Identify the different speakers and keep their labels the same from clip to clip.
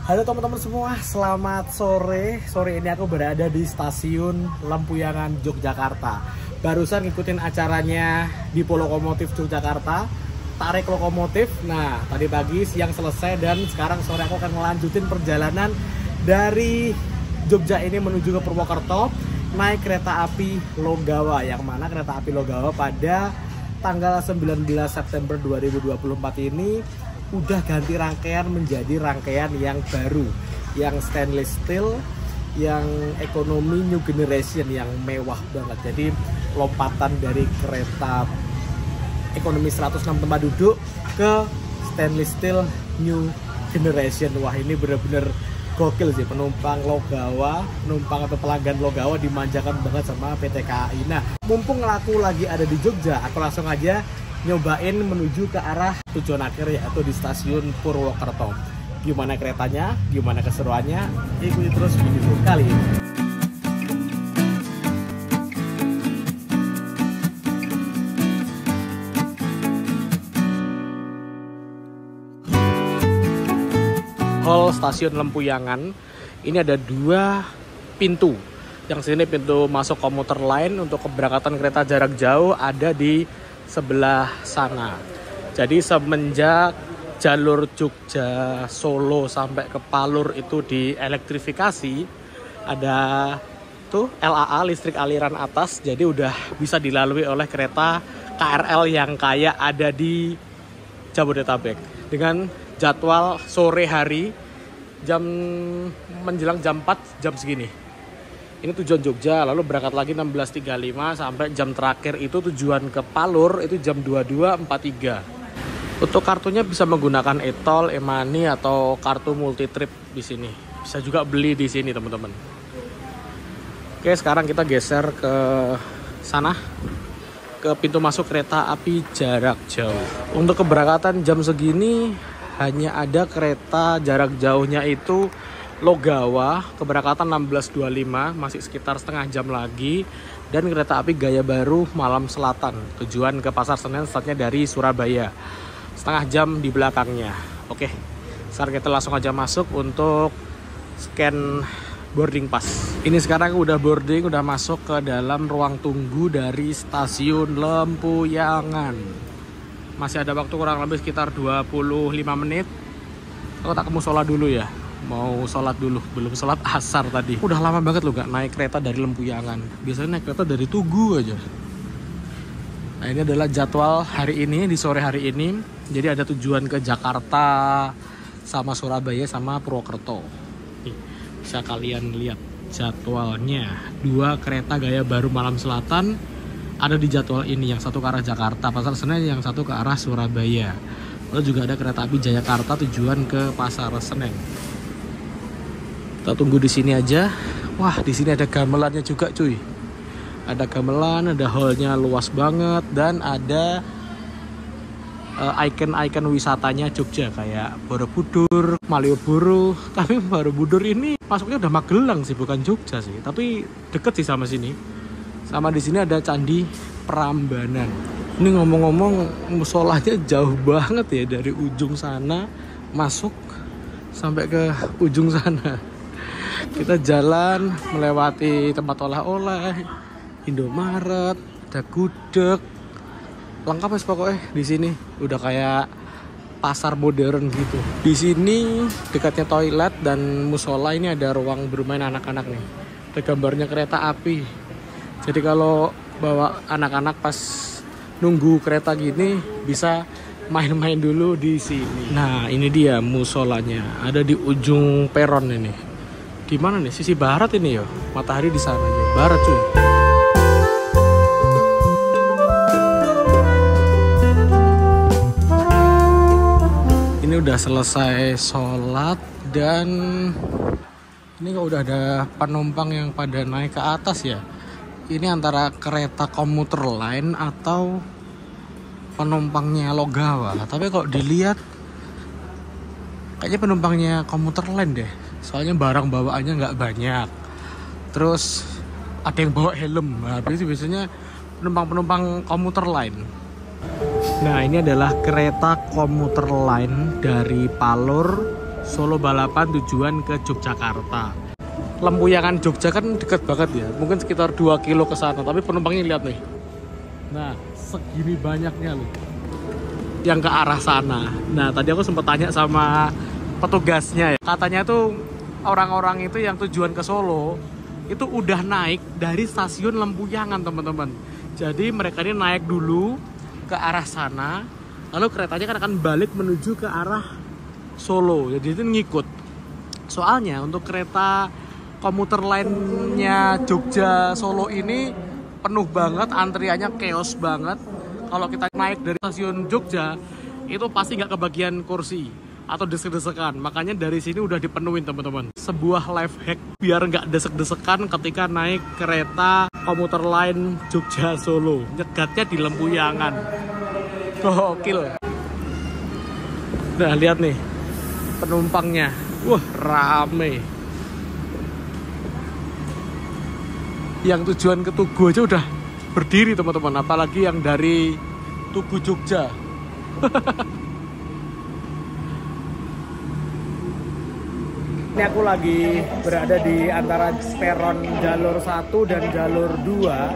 Speaker 1: Halo teman-teman semua, selamat sore. Sore ini aku berada di stasiun Lempuyangan, Yogyakarta. Barusan ngikutin acaranya di Lokomotif Yogyakarta, tarik lokomotif. Nah, tadi pagi siang selesai dan sekarang sore aku akan melanjutin perjalanan dari Jogja ini menuju ke Purwokerto naik kereta api Logawa, yang mana kereta api Logawa pada tanggal 19 September 2024 ini udah ganti rangkaian menjadi rangkaian yang baru, yang stainless steel, yang ekonomi new generation, yang mewah banget. Jadi lompatan dari kereta ekonomi 106 tempat duduk ke stainless steel new generation. Wah, ini bener-bener gokil sih. Penumpang Logawa, penumpang atau pelanggan Logawa dimanjakan banget sama PT KAI. Nah, mumpung aku lagi ada di Jogja, aku langsung aja nyobain menuju ke arah tujuan akhir, yaitu di stasiun Purwokerto. Gimana keretanya, gimana keseruannya, ikuti terus video kali ini. Hall stasiun Lempuyangan ini ada dua pintu. Yang sini pintu masuk komuter lain untuk keberangkatan kereta jarak jauh ada di sebelah sana. Jadi semenjak jalur Jogja Solo sampai ke Palur itu dielektrifikasi, ada tuh LAA, listrik aliran atas, jadi udah bisa dilalui oleh kereta KRL yang kayak ada di Jabodetabek dengan jadwal sore hari jam menjelang jam 4 jam segini. Ini tujuan Jogja, lalu berangkat lagi 16.35 sampai jam terakhir itu tujuan ke Palur itu jam 22.43. Untuk kartunya bisa menggunakan e-tol, e-money atau kartu multi trip di sini. Bisa juga beli di sini, teman-teman. Oke, sekarang kita geser ke sana, ke pintu masuk kereta api jarak jauh. Untuk keberangkatan jam segini hanya ada kereta jarak jauhnya itu Logawa, keberangkatan 16.25, masih sekitar setengah jam lagi. Dan kereta api Gaya Baru Malam Selatan, tujuan ke Pasar Senen, startnya dari Surabaya, setengah jam di belakangnya. Oke, sekarang kita langsung aja masuk untuk scan boarding pass. Ini sekarang udah boarding, udah masuk ke dalam ruang tunggu dari stasiun Lempuyangan. Masih ada waktu kurang lebih sekitar 25 menit. Aku tak ke musola dulu ya. Mau sholat dulu, belum sholat asar tadi. Udah lama banget loh gak naik kereta dari Lempuyangan. Biasanya naik kereta dari Tugu aja. Nah, ini adalah jadwal hari ini, di sore hari ini. Jadi ada tujuan ke Jakarta sama Surabaya sama Purwokerto. Nih, bisa kalian lihat jadwalnya. Dua kereta Gaya Baru Malam Selatan ada di jadwal ini. Yang satu ke arah Jakarta Pasar Senen, yang satu ke arah Surabaya. Lalu juga ada kereta api Jayakarta tujuan ke Pasar Senen. Kita tunggu di sini aja. Wah, di sini ada gamelannya juga, cuy. Ada gamelan, ada hallnya luas banget, dan ada icon-icon wisatanya Jogja kayak Borobudur, Malioboro. Tapi Borobudur ini masuknya udah Magelang sih, bukan Jogja sih. Tapi deket sih sama sini. Sama di sini ada Candi Prambanan. Ini ngomong-ngomong, musolanya jauh banget ya, dari ujung sana masuk sampai ke ujung sana. Kita jalan melewati tempat oleh-oleh, Indomaret, ada gudeg, lengkap ya pokoknya di sini. Udah kayak pasar modern gitu. Di sini dekatnya toilet dan musola ini ada ruang bermain anak-anak nih. Ada gambarnya kereta api. Jadi kalau bawa anak-anak pas nunggu kereta gini bisa main-main dulu di sini. Nah, ini dia musolanya. Ada di ujung peron ini. Di mana nih? Sisi barat ini ya. Matahari di sana aja. Barat, cuy. Ini udah selesai sholat dan ini kok udah ada penumpang yang pada naik ke atas ya. Ini antara kereta komuter lain atau penumpangnya Logawa. Tapi kalau dilihat kayaknya penumpangnya komuter lain deh. Soalnya barang bawaannya nggak banyak. Terus ada yang bawa helm. Nah, biasanya penumpang-penumpang komuter lain. Nah, ini adalah kereta komuter lain dari Palur Solo balapan tujuan ke Yogyakarta. Lempuyangan Jogja kan deket banget ya, mungkin sekitar 2 kilo ke sana, tapi penumpangnya lihat nih. Nah, segini banyaknya loh yang ke arah sana. Nah, tadi aku sempat tanya sama petugasnya ya. Katanya tuh orang-orang itu yang tujuan ke Solo itu udah naik dari stasiun Lempuyangan, teman-teman. Jadi mereka ini naik dulu ke arah sana, lalu keretanya kan akan balik menuju ke arah Solo. Jadi itu ngikut. Soalnya untuk kereta komuter lainnya Jogja Solo ini penuh banget, antriannya chaos banget. Kalau kita naik dari stasiun Jogja itu pasti nggak kebagian kursi atau desek-desekan. Makanya dari sini udah dipenuhin, teman-teman. Sebuah life hack biar nggak desek-desekan ketika naik kereta komuter lain Jogja Solo. Nyegatnya di Lempuyangan. Gokil. Nah, lihat nih penumpangnya. Wah, rame. Yang tujuan ke Tugu aja udah berdiri, teman-teman, apalagi yang dari Tugu Jogja. Ini aku lagi berada di antara peron jalur 1 dan jalur 2.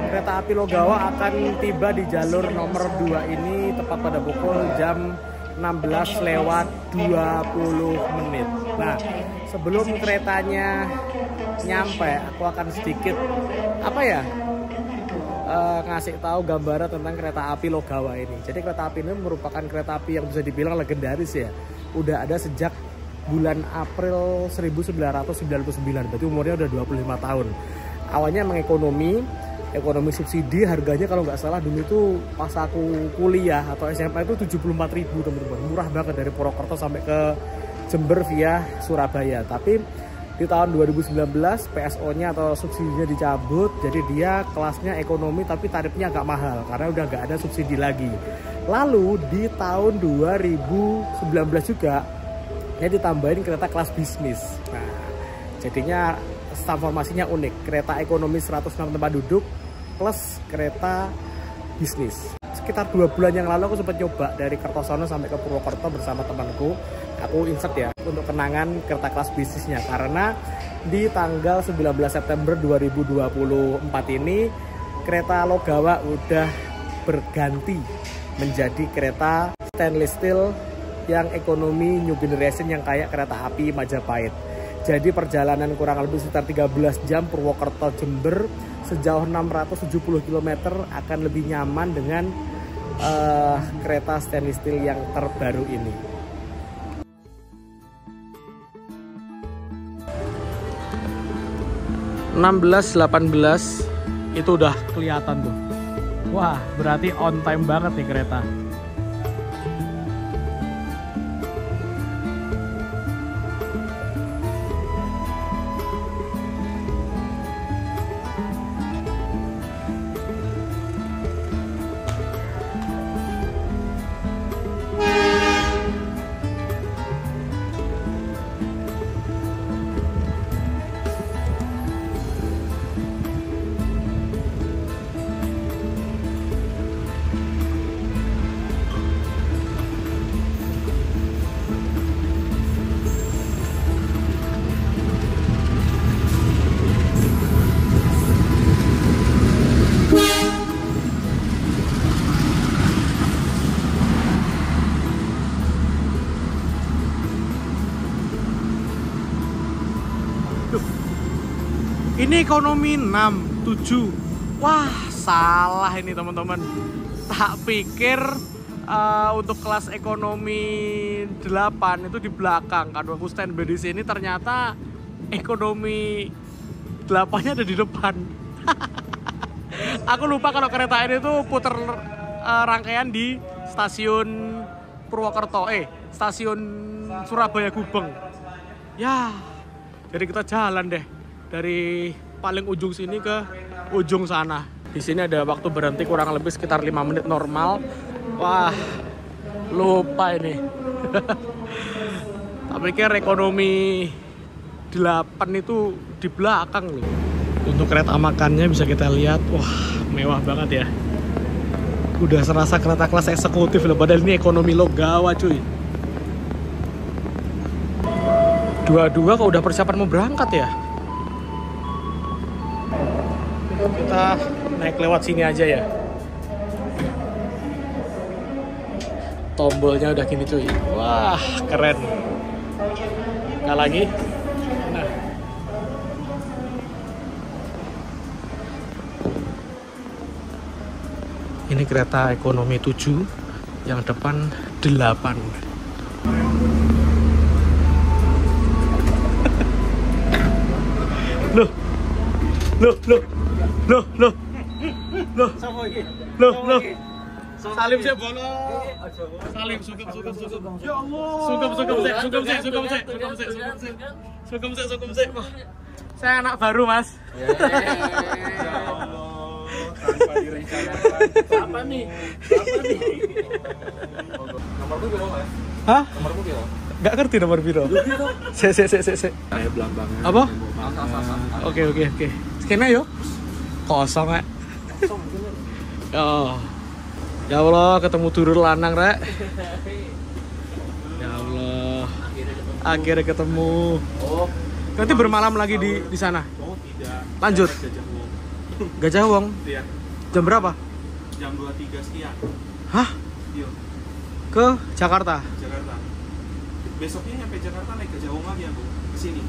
Speaker 1: Kereta api Logawa akan tiba di jalur nomor 2 ini tepat pada pukul jam 16:20. Nah, sebelum keretanya nyampe, aku akan sedikit ngasih tahu gambaran tentang kereta api Logawa ini. Jadi kereta api ini merupakan kereta api yang bisa dibilang legendaris ya. Udah ada sejak bulan April 1999, berarti umurnya udah 25 tahun. Awalnya emang ekonomi subsidi, harganya kalau nggak salah dulu itu pas aku kuliah atau SMA itu 74.000, teman-teman. Murah banget dari Purwokerto sampai ke Jember via Surabaya. Tapi di tahun 2019 PSO-nya atau subsidinya dicabut, jadi dia kelasnya ekonomi tapi tarifnya agak mahal karena udah nggak ada subsidi lagi. Lalu di tahun 2019 juga dia ditambahin kereta kelas bisnis. Nah, jadinya transformasinya unik. Kereta ekonomi 106 tempat duduk plus kereta bisnis. Sekitar 2 bulan yang lalu aku sempat coba dari Kertosono sampai ke Purwokerto bersama temanku. Aku insert ya untuk kenangan kereta kelas bisnisnya, karena di tanggal 19 September 2024 ini kereta Logawa udah berganti menjadi kereta stainless steel yang ekonomi new generation yang kayak kereta api Majapahit. Jadi perjalanan kurang lebih sekitar 13 jam Purwokerto Jember sejauh 670 km akan lebih nyaman dengan kereta stainless steel yang terbaru ini. (16:18) itu udah kelihatan tuh. Wah, berarti on time banget nih kereta. Ini ekonomi 6, 7. Wah, salah ini teman-teman. Tak pikir untuk kelas ekonomi 8 itu di belakang. Kalau aku standby di sini ternyata ekonomi 8-nya ada di depan. Aku lupa kalau kereta ini tuh puter rangkaian di stasiun Purwokerto, stasiun Surabaya Gubeng. Ya, jadi kita jalan deh dari paling ujung sini ke ujung sana. Di sini ada waktu berhenti kurang lebih sekitar 5 menit normal. Wah, lupa ini. Tapi pikir ekonomi 8 itu di belakang loh. Untuk kereta makannya bisa kita lihat, wah mewah banget ya. Udah serasa kereta kelas eksekutif loh, padahal ini ekonomi Logawa cuy. Dua-dua kok udah persiapan mau berangkat ya? Kita naik lewat sini aja ya. Tombolnya udah gini cuy. Wah, keren. Nggak lagi. Nah. Ini kereta ekonomi 7, yang depan 8. Loh. Salim saya bono. Salim sugem. Ya Allah. Sugem. Saya anak baru, Mas.
Speaker 2: Ya Allah. Tanpa direncanakan. Apa nih? Nomorku berapa, Mas?
Speaker 1: Hah?
Speaker 2: Nomorku berapa?
Speaker 1: Gak ngerti nomor biro. Se.
Speaker 2: Saya belambangan.
Speaker 1: Apa? Oke. Skena yo. Kosong, Rek. Oh. Ya Allah, ketemu turun lanang, Rek. Ya Allah. Akhirnya ketemu.
Speaker 2: Oh.
Speaker 1: Nanti bermalam lagi di sana.
Speaker 2: Oh, tidak.
Speaker 1: Lanjut. Gajah Wong.
Speaker 2: Iya.
Speaker 1: Jam berapa?
Speaker 2: Jam 23 sekian.
Speaker 1: Hah?
Speaker 2: Iya.
Speaker 1: Ke Jakarta.
Speaker 2: Jakarta. Besoknya nyampe Jakarta naik Gajah Wong lagi aku ke sini.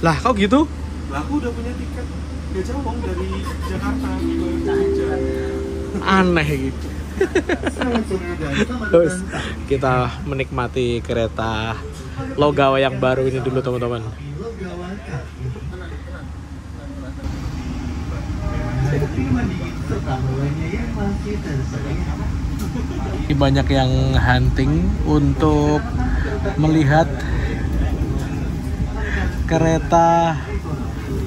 Speaker 1: Lah, kok gitu?
Speaker 2: Lah aku udah punya tiket Gajah Wong dari Jakarta ke Jogja.
Speaker 1: Aneh gitu. Terus kita menikmati kereta Logawa yang baru ini dulu, teman-teman. Ini banyak yang hunting untuk melihat kereta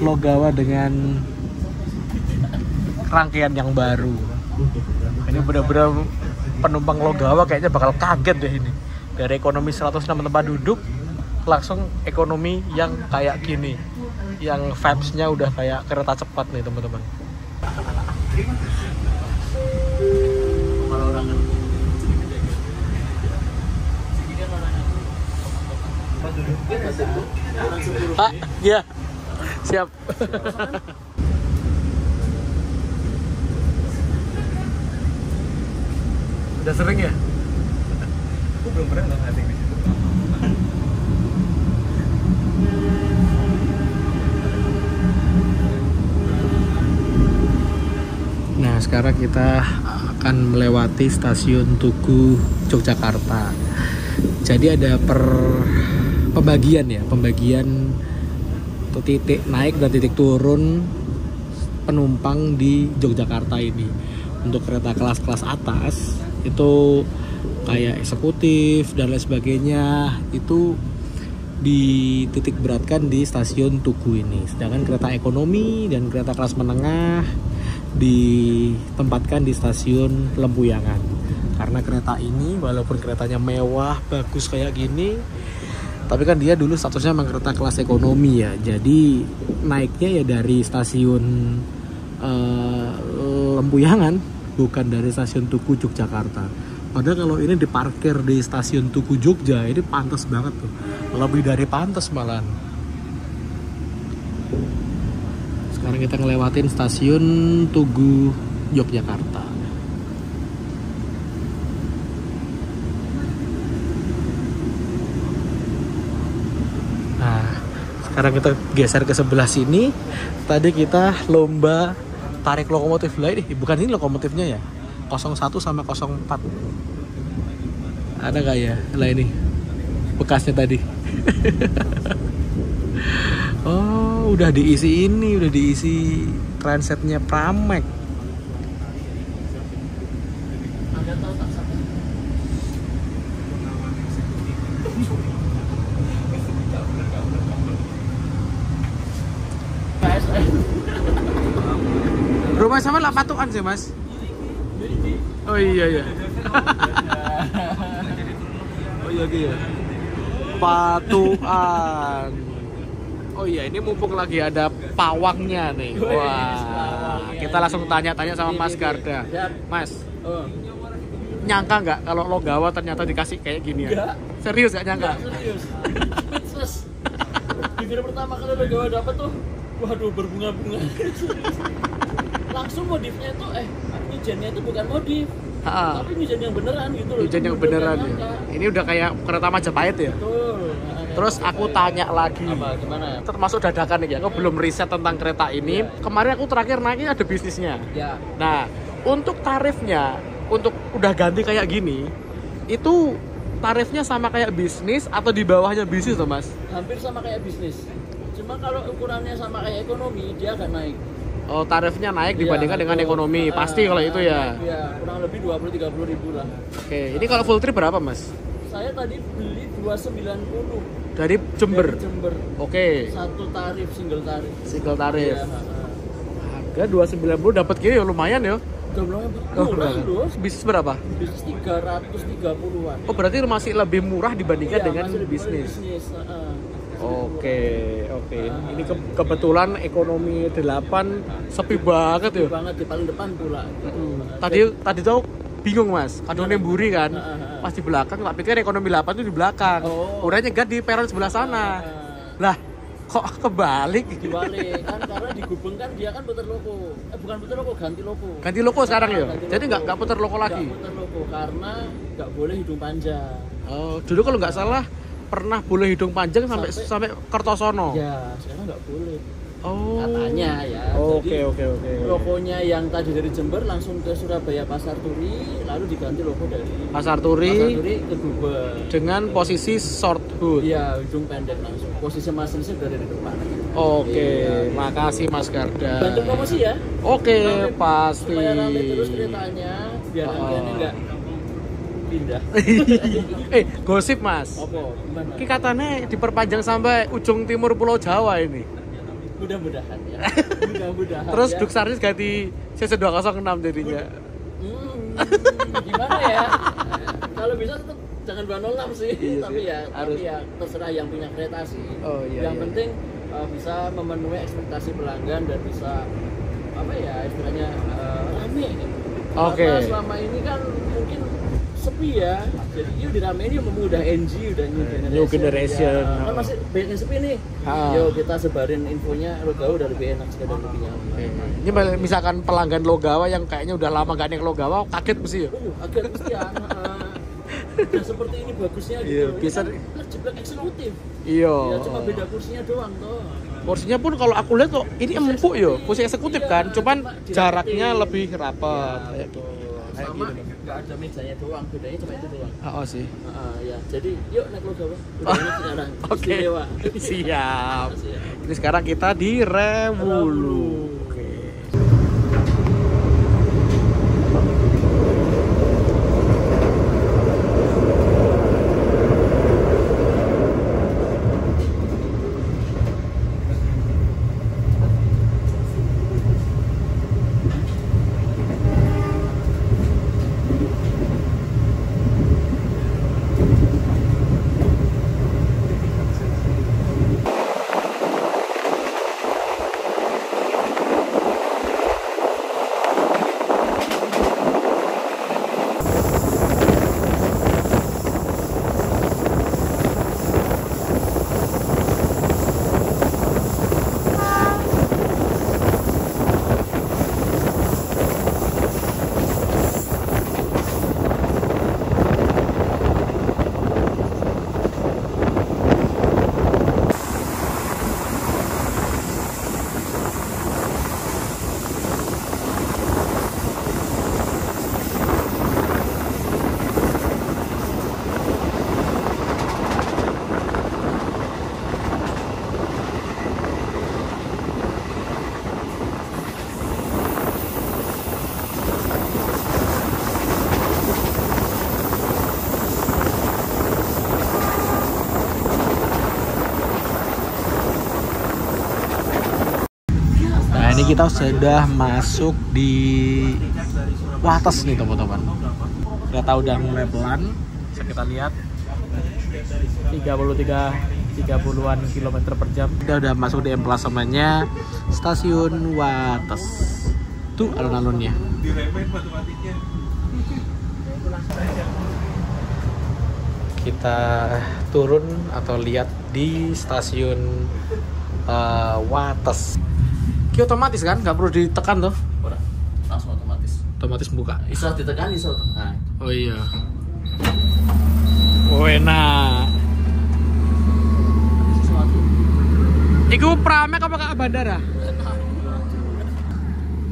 Speaker 1: Logawa dengan rangkaian yang baru. Ini benar-benar penumpang Logawa kayaknya bakal kaget deh ini. Dari ekonomi 106 tempat duduk langsung ekonomi yang kayak gini. Yang vibes-nya udah kayak kereta cepat nih, teman-teman. Pak, iya. Siap. Udah sering ya?
Speaker 2: Aku belum pernah nggak hunting di situ.
Speaker 1: Nah, sekarang kita akan melewati stasiun Tugu Yogyakarta. Jadi ada pembagian titik naik dan titik turun penumpang di Yogyakarta ini. Untuk kereta kelas-kelas atas itu kayak eksekutif dan lain sebagainya itu dititik beratkan di stasiun Tugu ini. Sedangkan kereta ekonomi dan kereta kelas menengah ditempatkan di stasiun Lempuyangan. Karena kereta ini walaupun keretanya mewah, bagus kayak gini, tapi kan dia dulu statusnya memang kereta kelas ekonomi ya. Jadi naiknya ya dari stasiun Lempuyangan, bukan dari stasiun Tugu Yogyakarta. Padahal kalau ini diparkir di stasiun Tugu Jogja, ini pantas banget tuh. Lebih dari pantas malahan. Sekarang kita ngelewatin stasiun Tugu Yogyakarta. Nah, sekarang kita geser ke sebelah sini. Tadi kita lomba tarik lokomotif lain. Bukan ini lokomotifnya ya. 01 sama 04. Ada nggak ya? Lah ini bekasnya tadi. Oh, udah diisi transetnya Pramek. Rumah sama lah patukan sih, Mas. Oh iya. Oh iya. Patukan. Oh iya, ini mumpung lagi ada pawangnya nih. Wah, kita langsung tanya-tanya sama Mas Garda. Mas, nyangka nggak kalau Logawa ternyata dikasih kayak gini ya? Serius nggak nyangka?
Speaker 3: Serius. Bibir pertama kali Legawa dapat tuh, waduh berbunga-bunga. Langsung modifnya itu, Mijennya itu bukan modif, tapi Mijen yang beneran gitu loh.
Speaker 1: Mijen yang beneran ya. Ini udah kayak kereta Majapahit ya.
Speaker 3: Betul.
Speaker 1: Terus aku tanya lagi.
Speaker 3: Apa, gimana ya?
Speaker 1: Termasuk dadakan nih ya, aku belum riset tentang kereta ini. Kemarin aku terakhir naik ada bisnisnya.
Speaker 3: Ya.
Speaker 1: Nah, untuk tarifnya, untuk udah ganti kayak gini, itu tarifnya sama kayak bisnis atau di bawahnya bisnis tuh Mas?
Speaker 3: Hampir sama kayak bisnis. Cuma kalau ukurannya sama kayak ekonomi, dia agak naik.
Speaker 1: Oh, tarifnya naik dibandingkan dengan ekonomi. Pasti kalau itu ya.
Speaker 3: Iya, kurang lebih 20-30 ribu lah.
Speaker 1: Oke, ini kalau full trip berapa Mas?
Speaker 3: Saya tadi beli 290
Speaker 1: Dari Jember.
Speaker 3: dari Jember.
Speaker 1: Oke.
Speaker 3: Satu tarif, single tarif.
Speaker 1: Single tarif.
Speaker 3: Iya,
Speaker 1: Harga 290 dapat gini ya lumayan ya.
Speaker 3: udah murah loh.
Speaker 1: Bisnis berapa?
Speaker 3: Bisnis 330-an.
Speaker 1: Oh, berarti masih lebih murah dibandingkan
Speaker 3: Iya,
Speaker 1: dengan
Speaker 3: masih lebih
Speaker 1: bisnis.
Speaker 3: heeh.
Speaker 1: Oke. Ini kebetulan ekonomi 8 sepi banget ya.
Speaker 3: Banget di paling depan pula.
Speaker 1: Tadi tuh bingung Mas, kadone mburi kan. Pas di belakang, tak pikir ekonomi 8 tuh di belakang. Udah nyegat di peron sebelah sana. Lah, kok kebalik?
Speaker 3: Dibalik kan karena di Gubeng kan dia kan putar loko. Bukan putar loko, ganti loko.
Speaker 1: Ganti loko sekarang ya?
Speaker 3: Ganti
Speaker 1: Jadi
Speaker 3: loko.
Speaker 1: nggak putar loko lagi?
Speaker 3: Nggak putar loko karena nggak boleh hidung panjang.
Speaker 1: Oh, dulu kalau nggak salah pernah boleh hidung panjang sampai Kertosono.
Speaker 3: Ya, sekarang nggak boleh.
Speaker 1: Oh.
Speaker 3: Katanya ya.
Speaker 1: Oke.
Speaker 3: Jadi, lokonya yang tadi dari Jember langsung ke Surabaya Pasar Turi, lalu diganti logo dari
Speaker 1: Pasar Turi
Speaker 3: ke Gubeng.
Speaker 1: dengan posisi short hood.
Speaker 3: Iya, hidung pendek langsung. Posisi masinisnya berada di depan.
Speaker 1: Oke,
Speaker 3: Iya.
Speaker 1: makasih Mas Garda.
Speaker 3: Bantu promosi ya.
Speaker 1: Oke,
Speaker 3: Rame,
Speaker 1: pasti.
Speaker 3: Supaya rame terus keretanya, biar harganya nggak pindah.
Speaker 1: Gosip Mas.
Speaker 3: Apa? Gimana?
Speaker 1: Ki katanya diperpanjang sampai ujung timur Pulau Jawa ini.
Speaker 3: Mudah-mudahan ya. Mudah-mudahan.
Speaker 1: Terus
Speaker 3: ya.
Speaker 1: Duksarnis ganti CC206 jadinya.
Speaker 3: Gimana ya? Kalau bisa tetap jangan 206 sih.
Speaker 1: Iya
Speaker 3: tapi
Speaker 1: sih,
Speaker 3: ya
Speaker 1: harus.
Speaker 3: tapi ya terserah yang punya kereta sih.
Speaker 1: Oh, iya,
Speaker 3: Yang
Speaker 1: iya.
Speaker 3: penting bisa memenuhi ekspektasi pelanggan dan bisa apa ya istilahnya rame.
Speaker 1: Oke.
Speaker 3: Karena selama ini kan mungkin sepi ya. Jadi yuk diramein yuk udah NG udah
Speaker 1: New generation.
Speaker 3: Ya. Kan masih banyak yang sepi nih. Yuk kita sebarin infonya Legawa udah lebih enak sekali dan lebih nyaman.
Speaker 1: Ini misalkan pelanggan Logawa yang kayaknya udah lama gak naik Logawa, kaget mesti ya.
Speaker 3: Agak kesian. Udah seperti ini bagusnya gitu.
Speaker 1: Iya,
Speaker 3: Ini
Speaker 1: bisa
Speaker 3: kan jeblak eksekutif.
Speaker 1: Iya.
Speaker 3: Ya cuma beda kursinya doang toh.
Speaker 1: Porsinya pun kalau aku lihat kok ini empuk yo, kursi eksekutif
Speaker 3: Iya,
Speaker 1: kan, cuman
Speaker 3: cuma
Speaker 1: jaraknya
Speaker 3: dirapetin.
Speaker 1: lebih rapat.
Speaker 3: Ya,
Speaker 1: Kayak
Speaker 3: betul.
Speaker 1: Kayak
Speaker 3: Sama
Speaker 1: gitu.
Speaker 3: nggak ada mejanya doang, bedanya cuma itu doang.
Speaker 1: Oh sih.
Speaker 3: Ya, jadi yuk naik Logawa. Udah enak sekarang.
Speaker 1: Oke.
Speaker 3: Istimewa.
Speaker 1: Siap.
Speaker 3: Siap.
Speaker 1: Ini sekarang kita di Rewulu. Oke. Nah ini kita sudah masuk di Wates nih teman-teman. Kereta udah mulai pelan. Bisa kita lihat 30-an kilometer per jam. Kita udah masuk di emplasemennya stasiun Wates. Tuh alun-alunnya.
Speaker 2: Diremehin matematiknya.
Speaker 1: kita turun atau lihat di stasiun Wates. Ki otomatis kan, nggak perlu ditekan tuh.
Speaker 3: Ora, langsung otomatis
Speaker 1: buka.
Speaker 3: bisa ditekan, bisa tekan.
Speaker 1: Oh iya. Oh enak.
Speaker 3: Sesuatu.
Speaker 1: Iku Pramex apa ke bandara?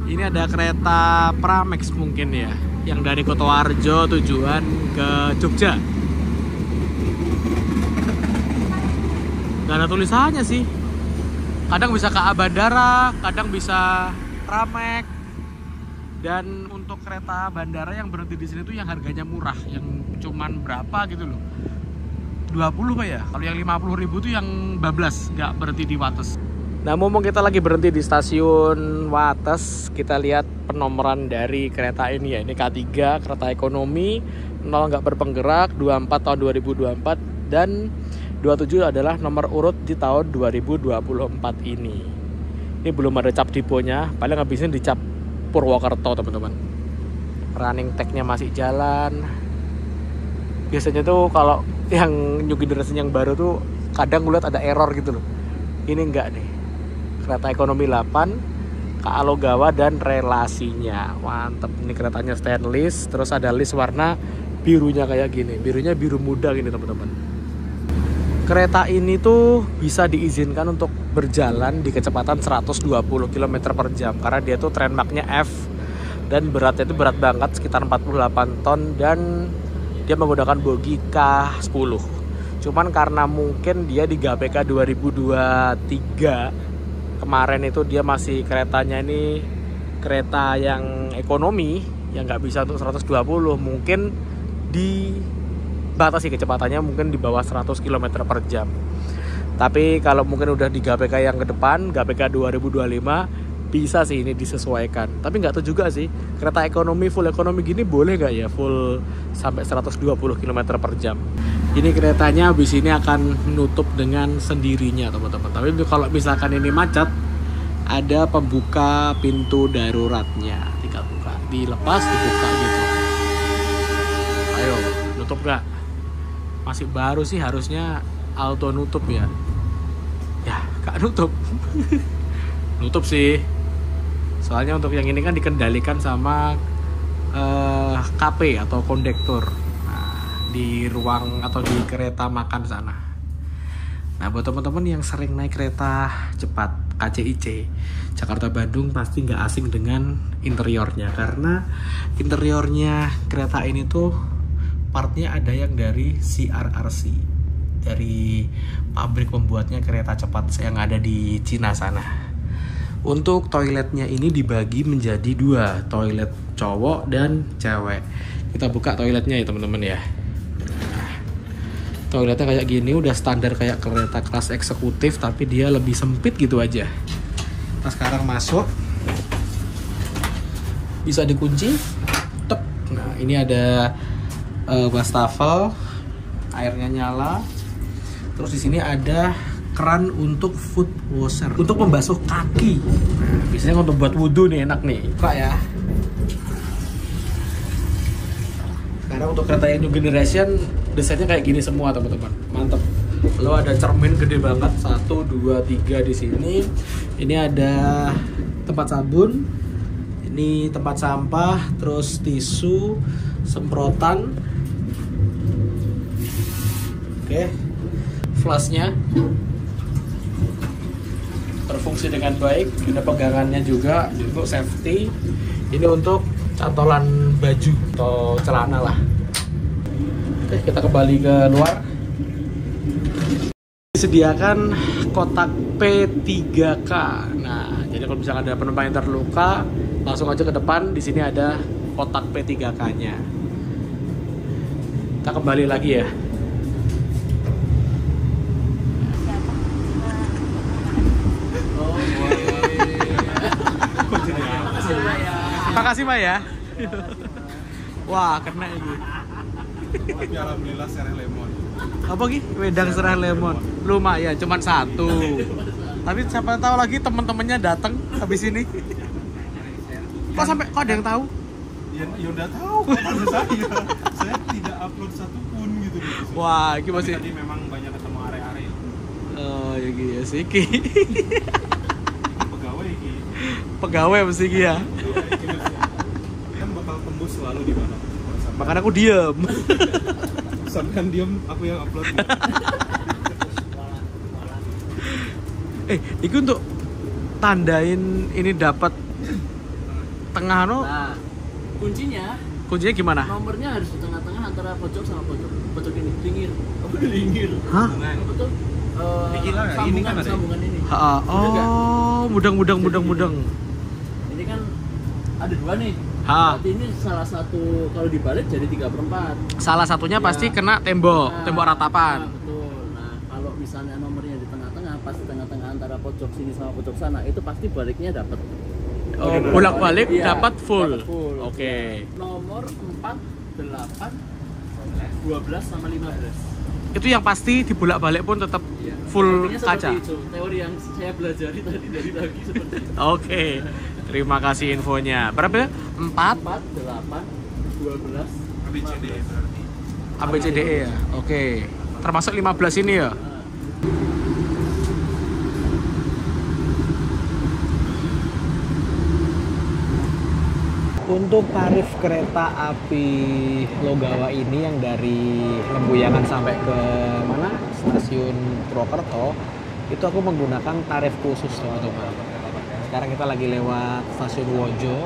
Speaker 1: Ini ada kereta Pramex mungkin ya, yang dari Kutoarjo tujuan ke Jogja. Gak ada tulisannya sih. Kadang bisa ke bandara, kadang bisa Pramex. Dan untuk kereta bandara yang berhenti di sini tuh yang harganya murah, yang cuman berapa gitu loh. 20 Pak ya. Kalau yang 50.000 tuh yang bablas, nggak berhenti di Wates. Nah, mumpung kita lagi berhenti di stasiun Wates, kita lihat penomoran dari kereta ini ya. Ini K3, kereta ekonomi, 0 nggak berpenggerak, 24 tahun 2024, dan 27 adalah nomor urut di tahun 2024 ini. Ini belum ada cap diponya, paling habisnya dicap Purwokerto teman-teman. Running tag-nya masih jalan. Biasanya tuh kalau yang new generation yang baru tuh kadang gue lihat ada error gitu loh. Ini enggak nih. Kereta ekonomi 8, Kalogawa dan relasinya. Mantep, ini keretanya stainless, terus ada list warna birunya kayak gini. Birunya biru muda gini teman-teman. Kereta ini tuh bisa diizinkan untuk berjalan di kecepatan 120 km per jam karena dia tuh trademarknya F dan beratnya itu berat banget sekitar 48 ton dan dia menggunakan bogi K10. Cuman karena mungkin dia di GPK 2023 kemarin itu dia masih keretanya ini kereta yang ekonomi yang nggak bisa untuk 120, mungkin dibatasi kecepatannya mungkin di bawah 100 km per jam. Tapi kalau mungkin udah di GPK yang ke depan, GPK 2025, bisa sih ini disesuaikan. Tapi nggak tahu juga sih, kereta ekonomi, full ekonomi gini boleh nggak ya full sampai 120 km per jam. Ini keretanya habis ini akan menutup dengan sendirinya teman-teman. Tapi kalau misalkan ini macet, ada pembuka pintu daruratnya. Tinggal buka, dilepas, dibuka gitu. Ayo, nutup nggak? Masih baru sih, harusnya auto nutup ya. Ya, gak nutup. Nutup sih. Soalnya untuk yang ini kan dikendalikan sama KP atau kondektur. Nah, di ruang atau di kereta makan sana. Nah, buat teman-teman yang sering naik kereta cepat KCIC Jakarta Bandung pasti nggak asing dengan interiornya, karena interiornya kereta ini tuh partnya ada yang dari CRRC, dari pabrik pembuatnya kereta cepat yang ada di Cina sana. Untuk toiletnya ini dibagi menjadi 2, toilet cowok dan cewek. Kita buka toiletnya ya teman-teman ya. Nah, toiletnya kayak gini, udah standar kayak kereta kelas eksekutif, tapi dia lebih sempit gitu aja. Nah, sekarang masuk, bisa dikunci. Tek. Nah, ini ada wastafel, airnya nyala. Terus di sini ada keran untuk foot washer, untuk membasuh kaki. Nah, biasanya untuk buat wudhu nih, enak nih. Buka ya. Sekarang untuk kereta yang new generation, desainnya kayak gini semua teman-teman. Mantep. Lalu ada cermin gede banget, 1, 2, 3 di sini. Ini ada tempat sabun, ini tempat sampah, terus tisu, semprotan. Oke, flashnya berfungsi dengan baik. Ada pegangannya juga untuk safety. Ini untuk cantolan baju atau celana lah. Oke, kita kembali ke luar. Disediakan kotak P3K. Nah, jadi kalau misalkan ada penumpang yang terluka, langsung aja ke depan. Di sini ada kotak P3K-nya. Kita kembali lagi ya. Makasih Pak ya. Wah, kena ini.
Speaker 2: Tapi alhamdulillah sereh lemon.
Speaker 1: Apa Ki? Wedang sereh lemon. Lumayan, cuman 1. Tapi siapa tahu lagi teman-temannya datang habis ini. Kok sampai kok ada yang tahu?
Speaker 2: Ya udah tahu pada saya tidak upload satupun gitu. gitu di situ.
Speaker 1: Wah, ini
Speaker 2: Tapi
Speaker 1: masih
Speaker 2: tadi memang banyak ketemu area-area.
Speaker 1: oh ya gitu ya sih. Ki.
Speaker 2: Pegawai iki.
Speaker 1: Pegawai mesti ki ya.
Speaker 2: Kan bakal tembus selalu di mana.
Speaker 1: Makanya aku diem.
Speaker 2: Sampai diem aku yang upload.
Speaker 1: Itu untuk tandain ini dapat tengah no.
Speaker 3: Nah, kuncinya
Speaker 1: Kuncinya gimana?
Speaker 3: nomornya harus di tengah-tengah antara pojok sama pojok. Pojok ini, lingir. Apa lingir?
Speaker 1: Hah?
Speaker 3: Apa tuh?
Speaker 2: Gila, ini kan ada.
Speaker 3: Sambungan ini.
Speaker 1: Oh, mudang.
Speaker 3: Ini kan ada dua nih.
Speaker 1: Ha.
Speaker 3: Berarti ini salah satu kalau dibalik jadi 3/4.
Speaker 1: Salah satunya
Speaker 3: Ya.
Speaker 1: pasti kena tembok,
Speaker 3: Nah,
Speaker 1: tembok ratapan.
Speaker 3: nah, betul. Nah, kalau misalnya nomornya di tengah-tengah, pas di tengah-tengah antara pojok sini sama pojok sana, itu pasti baliknya dapat.
Speaker 1: Oh, bolak-balik
Speaker 3: Iya,
Speaker 1: dapat full.
Speaker 3: dapat full.
Speaker 1: Oke.
Speaker 3: Nomor 4, 8, 12 sama 15.
Speaker 1: Itu yang pasti dibolak-balik pun tetap
Speaker 3: Iya.
Speaker 1: full
Speaker 3: Sepertinya
Speaker 1: kaca.
Speaker 3: seperti itu. Teori yang saya pelajari tadi dari pagi seperti itu.
Speaker 1: Oke. Terima kasih infonya. Berapa ya? 4
Speaker 3: 4, 8, 12,
Speaker 2: ABCD berarti.
Speaker 1: ABCDE ya. Oke. Termasuk 15 ini ya. Untuk tarif kereta api Logawa ini yang dari Lembuyangan sampai ke mana? Stasiun Purwokerto, itu aku menggunakan tarif khusus teman-teman. Sekarang kita lagi lewat stasiun Wojo.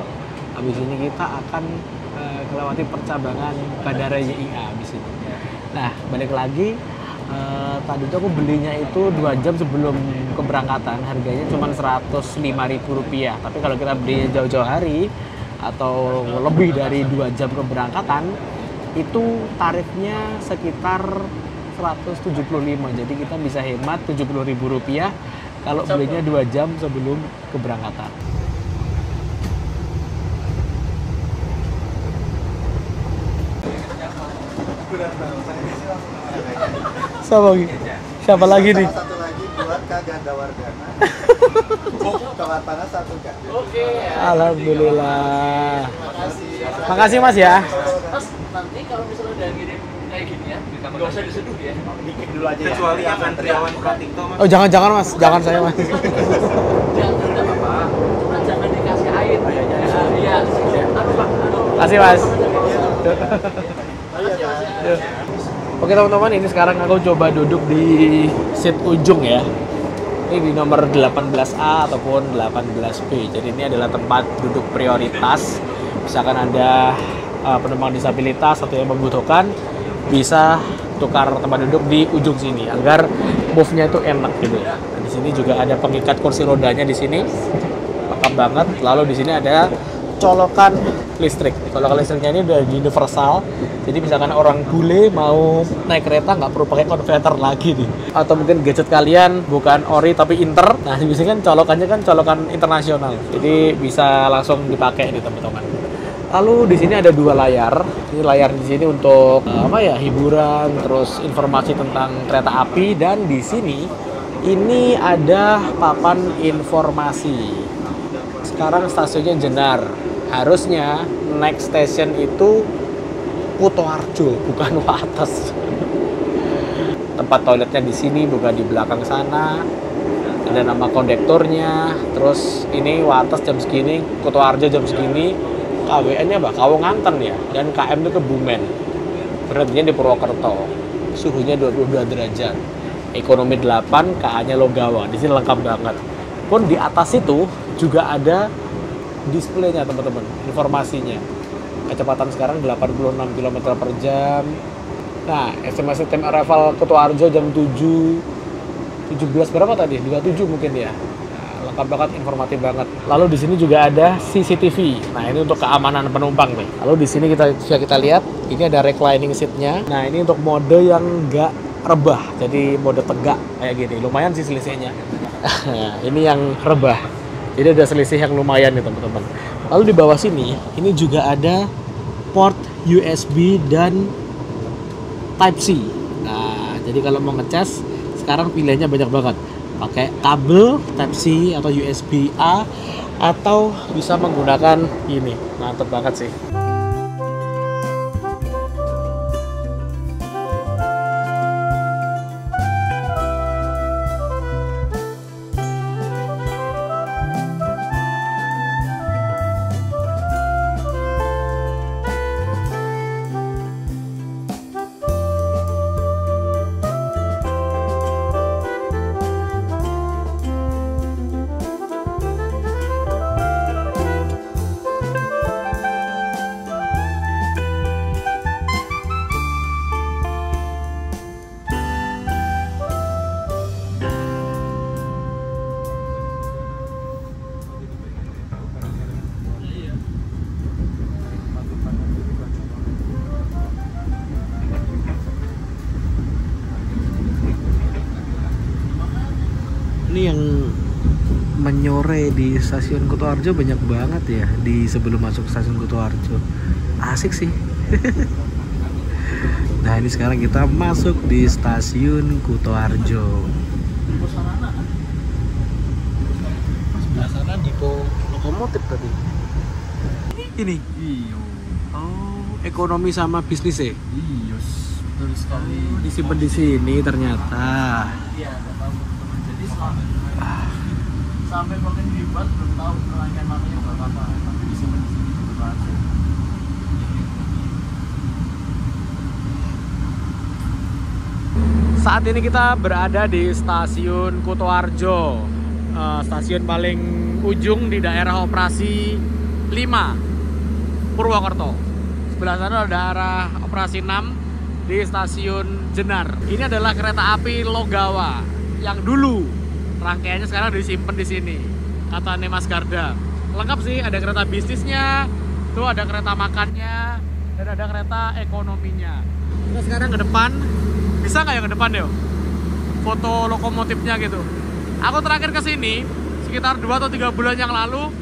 Speaker 1: Habis ini kita akan melewati percabangan Bandara YIA habis ini. Nah, balik lagi tadi tuh aku belinya itu 2 jam sebelum keberangkatan, harganya cuma Rp105.000. Tapi kalau kita belinya jauh-jauh hari atau lebih dari 2 jam keberangkatan, itu tarifnya sekitar 175. Jadi kita bisa hemat Rp70.000 kalau belinya 2 jam sebelum keberangkatan. Siapa lagi nih?
Speaker 4: Satu lagi buat Kak Gandawardana. Tawar panas 1 Kak.
Speaker 3: Oke.
Speaker 1: Alhamdulillah.
Speaker 4: Makasih.
Speaker 1: Makasih Mas ya.
Speaker 3: Mas, nanti kalau misalnya udah ngirim kayak gini ya, nggak usah diseduh ya.
Speaker 4: Dikit dulu aja ya.
Speaker 2: Kecuali yang antriawan Pratikto Mas.
Speaker 1: Oh jangan Mas, jangan saya Mas.
Speaker 3: Jangan tidak apa-apa, cuma jangan dikasih air. Iya. Anu Pak, anu.
Speaker 1: Makasih Mas.
Speaker 3: Makasih Mas ya.
Speaker 1: Oke teman-teman, ini sekarang aku coba duduk di seat ujung ya. Ini di nomor 18A ataupun 18B. Jadi ini adalah tempat duduk prioritas. Misalkan ada penumpang disabilitas atau yang membutuhkan, bisa tukar tempat duduk di ujung sini agar move-nya itu enak gitu. Nah, di sini juga ada pengikat kursi rodanya di sini. Lengkap banget. Lalu di sini ada colokan listrik. Colokan listriknya ini udah universal. Jadi misalkan orang bule mau naik kereta nggak perlu pakai konverter lagi nih. Atau mungkin gadget kalian bukan ori tapi inter. Nah biasanya kan colokannya kan colokan internasional. Jadi bisa langsung dipakai nih teman-teman. Lalu di sini ada 2 layar. Ini layar di sini untuk hiburan, terus informasi tentang kereta api, dan di sini ini ada papan informasi. Sekarang stasiunnya Jenar. Harusnya next station itu Kutoarjo, bukan Wates. Tempat toiletnya di sini, bukan di belakang sana. Ada nama kondektornya. Terus ini Wates jam segini, Kutoarjo jam segini. KWN-nya apa? Kawonganten ya. Dan KM itu Kebumen. Berhentinya di Purwokerto. Suhunya 22 derajat. Ekonomi 8, KA-nya Logawa. Di sini lengkap banget. Pun di atas itu juga ada displaynya teman-teman, informasinya. Kecepatan sekarang 86 km per jam. Nah, estimasi time arrival Kutoarjo jam 7.17 berapa tadi? 27 mungkin ya. Nah, lengkap banget, informatif banget. Lalu di sini juga ada CCTV. Nah, ini untuk keamanan penumpang nih. Lalu di sini kita lihat, ini ada reclining seat-nya. Nah, ini untuk mode yang nggak rebah, jadi mode tegak kayak gini. Lumayan sih selisihnya. Ini yang rebah. Jadi ada selisih yang lumayan nih teman-teman. Lalu di bawah sini, ini juga ada port USB dan Type-C. Nah, jadi kalau mau ngecas, sekarang pilihannya banyak banget. Pakai kabel Type-C atau USB-A, atau bisa menggunakan ini. Mantap banget sih. ini yang menyore di stasiun Kutoarjo banyak banget ya di sebelum masuk stasiun Kutoarjo. Asik sih. Nah, ini sekarang kita masuk di stasiun Kutoarjo. Sebelah sana depo lokomotif tadi. Ini.
Speaker 2: Iya.
Speaker 1: Oh, ekonomi sama bisnis ya?
Speaker 2: Iya, betul sekali.
Speaker 1: Disimpan di sini ternyata.
Speaker 3: Iya, nggak tahu teman-teman. Jadi sampai pakai dibuat belum tahu rangkaian makanya buat apa, tapi disimpan di sini berlangsung.
Speaker 1: Saat ini kita berada di stasiun Kutoarjo, stasiun paling ujung di daerah operasi 5 Purwokerto. Sebelah sana ada daerah operasi 6 di stasiun Jenar. Ini adalah kereta api Logawa yang dulu rangkaiannya sekarang disimpan di sini. Kata Mas Garda. Lengkap sih, ada kereta bisnisnya, tuh ada kereta makannya, dan ada kereta ekonominya. Kita sekarang ke depan. Bisa nggak ya ke depan yo? Foto lokomotifnya gitu. Aku terakhir ke sini sekitar 2 atau 3 bulan yang lalu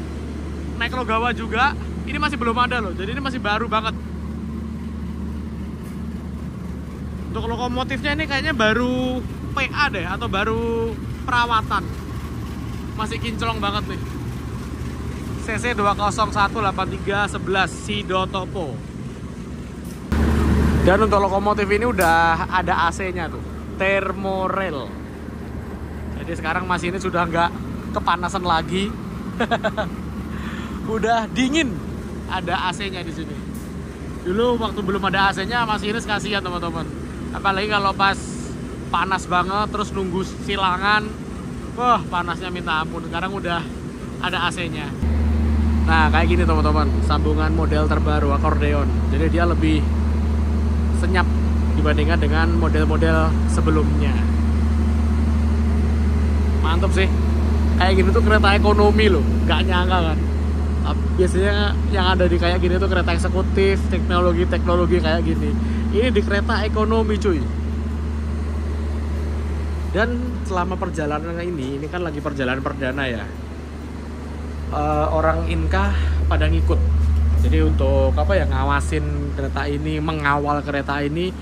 Speaker 1: naik Logawa juga. Ini masih belum ada loh. Jadi ini masih baru banget. Untuk lokomotifnya ini kayaknya baru PA deh atau baru perawatan. Masih kinclong banget nih. CC 2018311 Sidotopo. Dan untuk lokomotif ini udah ada AC-nya tuh, Thermorail. Jadi sekarang mesin ini sudah nggak kepanasan lagi, udah dingin. Ada AC-nya di sini. Dulu waktu belum ada AC-nya mesin ini kasihan teman-teman. Apalagi kalau pas panas banget, terus nunggu silangan, wah panasnya minta ampun. Sekarang udah ada AC-nya. Nah kayak gini teman-teman, sambungan model terbaru akkordeon. Jadi dia lebih senyap dibandingkan dengan model-model sebelumnya. Mantap sih. Kayak gini tuh kereta ekonomi loh, nggak nyangka kan. Biasanya yang ada di kayak gini tuh kereta eksekutif, teknologi kayak gini. Ini di kereta ekonomi cuy. Dan selama perjalanan ini kan lagi perjalanan perdana ya. Orang Inka pada ngikut. Jadi untuk apa ya, ngawasin kereta ini, mengawal kereta ini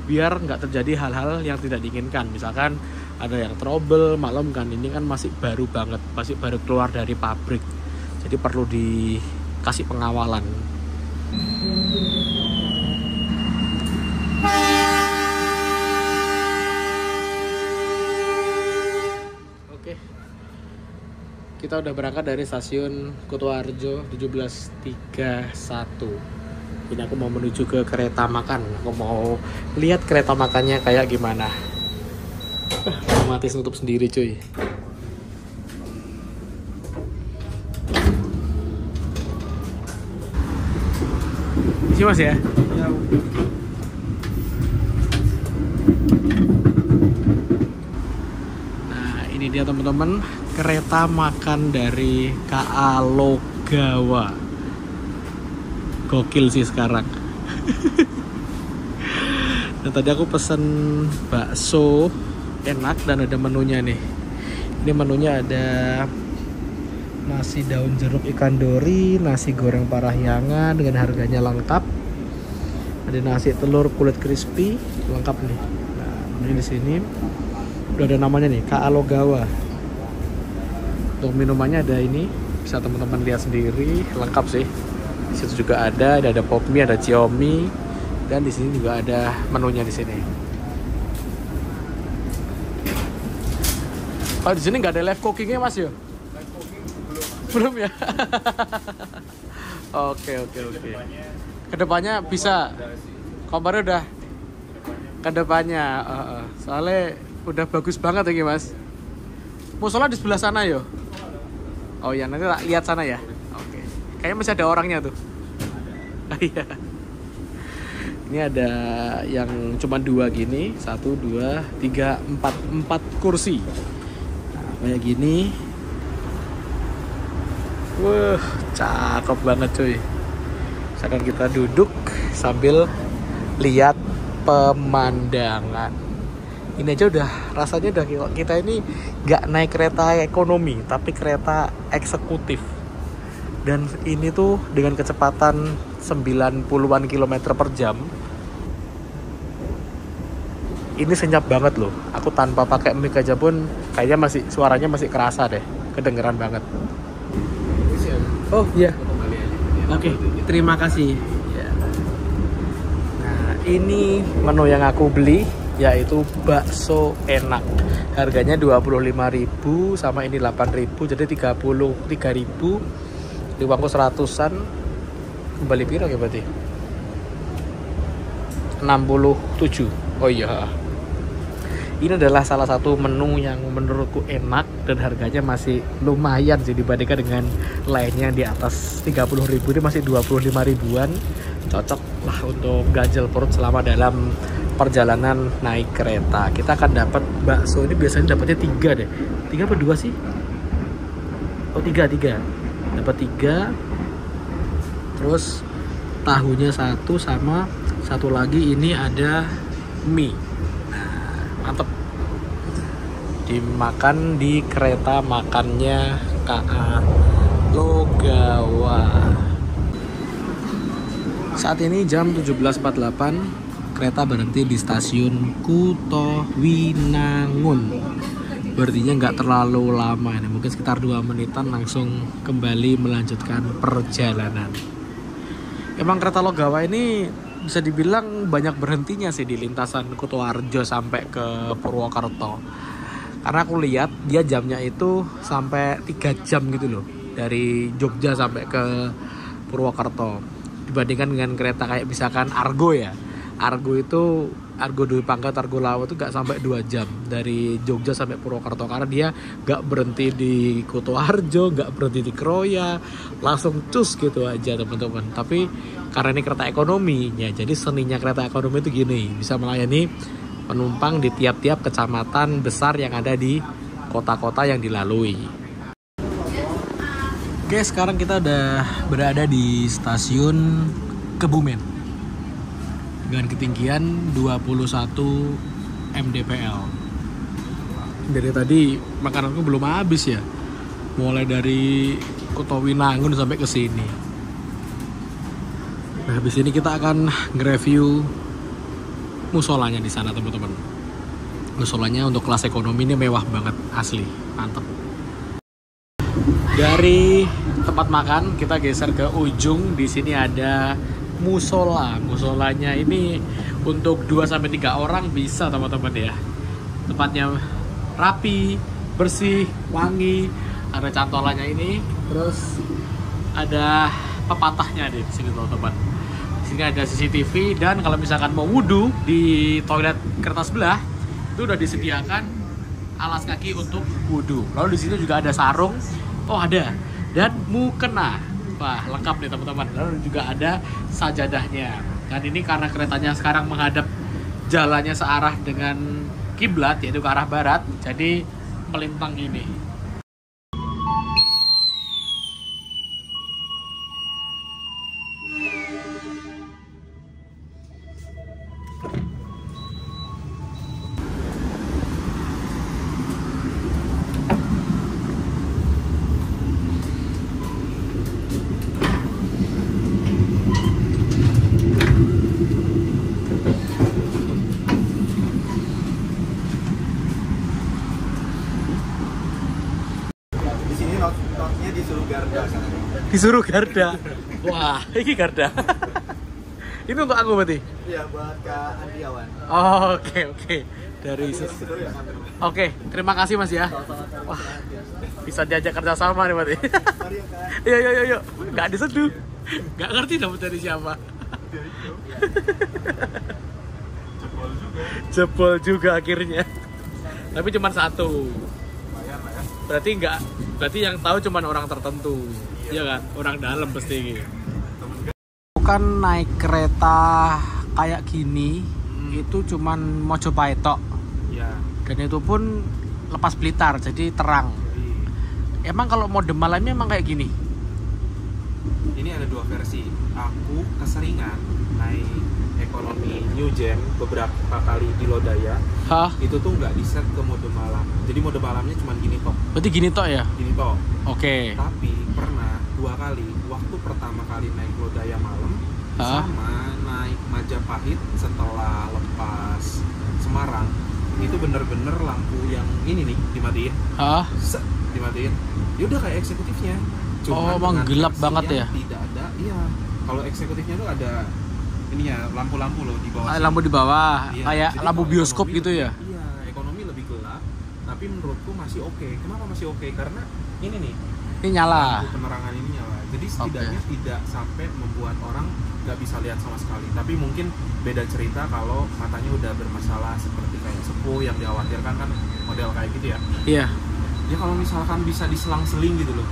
Speaker 1: biar nggak terjadi hal-hal yang tidak diinginkan. Misalkan ada yang trouble, maklum kan ini kan masih baru banget, masih baru keluar dari pabrik. Jadi perlu dikasih pengawalan. Oke. Kita udah berangkat dari stasiun Kutoarjo 1731. Ini aku mau menuju ke kereta makan. Aku mau lihat kereta makannya kayak gimana. Otomatis nutup sendiri cuy. Isi mas ya?
Speaker 2: Ya.
Speaker 1: Nah ini dia teman-teman, kereta makan dari KA Logawa. Gokil sih sekarang. Dan tadi aku pesen bakso enak dan ada menunya nih. Ini menunya ada nasi daun jeruk ikan dori, nasi goreng parahyangan dengan harganya lengkap. Ada nasi telur kulit crispy lengkap nih. Nah, ini di sini udah ada namanya nih, KA Logawa. Untuk minumannya ada ini, bisa teman-teman lihat sendiri, lengkap sih. Di situ juga ada pop mie, ada cionomie, dan di sini juga ada menunya di sini. Oh di sini nggak ada live cookingnya mas ya?
Speaker 2: Live cooking
Speaker 1: Belum ya? Oke. Kedepannya bisa. Kabarnya udah. Kedepannya, soalnya udah bagus banget ini mas. Musola di sebelah sana yo. Oh ya nanti tak lihat sana ya. Oke. Kayaknya masih ada orangnya tuh. Iya. Ini ada yang cuma 2 gini, 1, 2, 3, 4 kursi. Nah, kayak gini. Wah, cakep banget cuy. Misalkan kita duduk sambil lihat pemandangan. Ini aja udah rasanya udah kita ini nggak naik kereta ekonomi tapi kereta eksekutif. Dan ini tuh dengan kecepatan 90-an kilometer per jam. Ini senyap banget loh. Aku tanpa pakai mic aja pun kayaknya suaranya masih kerasa deh. Kedengeran banget. Oh iya. Oke, terima kasih. Nah, ini menu yang aku beli yaitu bakso enak. Harganya 25.000 sama ini 8.000 jadi 33.000. Di uangku 100-an. Kembali piro ya berarti? 67. Oh iya. Ini adalah salah satu menu yang menurutku enak dan harganya masih lumayan sih dibandingkan dengan lainnya yang di atas 30.000. Ini masih 25 ribuan. Cocok lah untuk ganjel perut selama dalam perjalanan naik kereta. Kita akan dapat bakso ini biasanya dapatnya 3 deh. 3 apa 2 sih? Oh 3. Dapat 3. Terus tahunya 1 sama satu lagi ini ada mie. Mantep. Dimakan di kereta makannya KA Logawa. Saat ini jam 17.48. Kereta berhenti di stasiun Kuto Winangun. Berarti nggak terlalu lama ini, mungkin sekitar 2 menitan langsung kembali melanjutkan perjalanan. Emang kereta Logawa ini bisa dibilang banyak berhentinya sih di lintasan Kutoarjo sampai ke Purwokerto. Karena aku lihat dia jamnya itu sampai 3 jam gitu loh. Dari Jogja sampai ke Purwokerto. Dibandingkan dengan kereta kayak misalkan Argo ya. Argo Dwi Pangkat, Argo Lawo itu gak sampai 2 jam dari Jogja sampai Purwokerto. Karena dia gak berhenti di Kutoarjo, gak berhenti di Kroya. Langsung cus gitu aja teman-teman. Tapi karena ini kereta ekonomi ya, jadi seninya kereta ekonomi itu gini, bisa melayani penumpang di tiap-tiap kecamatan besar yang ada di kota-kota yang dilalui. Oke, sekarang kita udah berada di stasiun Kebumen dengan ketinggian 21 mdpl. Dari tadi makananku belum habis ya, mulai dari Kuto Winangun sampai ke sini. Nah, habis ini kita akan nge-review musolanya di sana teman-teman. Musolanya untuk kelas ekonomi ini mewah banget, asli, mantep. Dari tempat makan kita geser ke ujung. Di sini ada musola. Musolanya ini untuk 2-3 orang bisa teman-teman ya. Tempatnya rapi, bersih, wangi. Ada cantolannya ini, terus ada pepatahnya di sini teman-teman. Di sini ada CCTV dan kalau misalkan mau wudhu di toilet kereta sebelah itu udah disediakan alas kaki untuk wudhu. Lalu di sini juga ada sarung, ada, dan mukena. Wah, lengkap nih teman-teman. Lalu juga ada sajadahnya. Dan ini karena keretanya sekarang menghadap jalannya searah dengan kiblat yaitu ke arah barat, jadi melintang gini.
Speaker 4: Notnya disuruh Garda sana.
Speaker 1: Disuruh Garda. Wah, ini Garda. Ini untuk aku berarti?
Speaker 4: Iya, buat Kak Andiawan.
Speaker 1: Oh, oke. Dari Oke, terima kasih Mas ya. Wah, bisa diajak kerja sama nih berarti. Yuk. Nggak diseduh. Nggak ngerti dapat dari siapa. Jebol juga akhirnya. Tapi cuma 1. Berarti yang tahu cuma orang tertentu. Iya kan? Orang dalam pasti. Bukan naik kereta kayak gini, itu cuman Mojopahit tok.
Speaker 2: Ya.
Speaker 1: Dan itu pun lepas Blitar, jadi terang. Emang kalau mode malamnya emang kayak gini?
Speaker 2: Ini ada 2 versi. Aku keseringan naik ekonomi New Gen beberapa kali di Lodaya,
Speaker 1: Hah?
Speaker 2: itu tuh nggak di set ke mode malam. Jadi mode malamnya cuma gini toh.
Speaker 1: Berarti gini toh ya?
Speaker 2: Gini toh.
Speaker 1: Oke.
Speaker 2: Tapi pernah 2 kali, waktu pertama kali naik Lodaya malam
Speaker 1: Hah?
Speaker 2: sama naik Majapahit setelah lepas Semarang, itu bener-bener lampu yang ini nih dimatiin,
Speaker 1: Hah?
Speaker 2: set, dimatiin. Ya udah kayak eksekutifnya.
Speaker 1: Oh, emang
Speaker 2: dengan
Speaker 1: gelap
Speaker 2: versi
Speaker 1: banget
Speaker 2: yang
Speaker 1: ya?
Speaker 2: Tidak ada, iya. Kalau eksekutifnya tuh ada ininya, lampu-lampu loh di bawah.
Speaker 1: Lampu di bawah,
Speaker 2: Iya,
Speaker 1: kayak
Speaker 2: jadi
Speaker 1: lampu
Speaker 2: kalau
Speaker 1: bioskop
Speaker 2: ekonomi
Speaker 1: gitu ya?
Speaker 2: Iya, ekonomi lebih gelap, tapi menurutku masih oke. Kenapa masih oke? Karena ini nih,
Speaker 1: Ini nyala.
Speaker 2: lampu penerangan ini nyala. Jadi setidaknya tidak sampai membuat orang nggak bisa lihat sama sekali. Tapi mungkin beda cerita kalau matanya udah bermasalah seperti kayak sepuh yang dikhawatirkan kan model kayak gitu ya.
Speaker 1: Iya.
Speaker 2: Ya kalau misalkan bisa diselang-seling gitu loh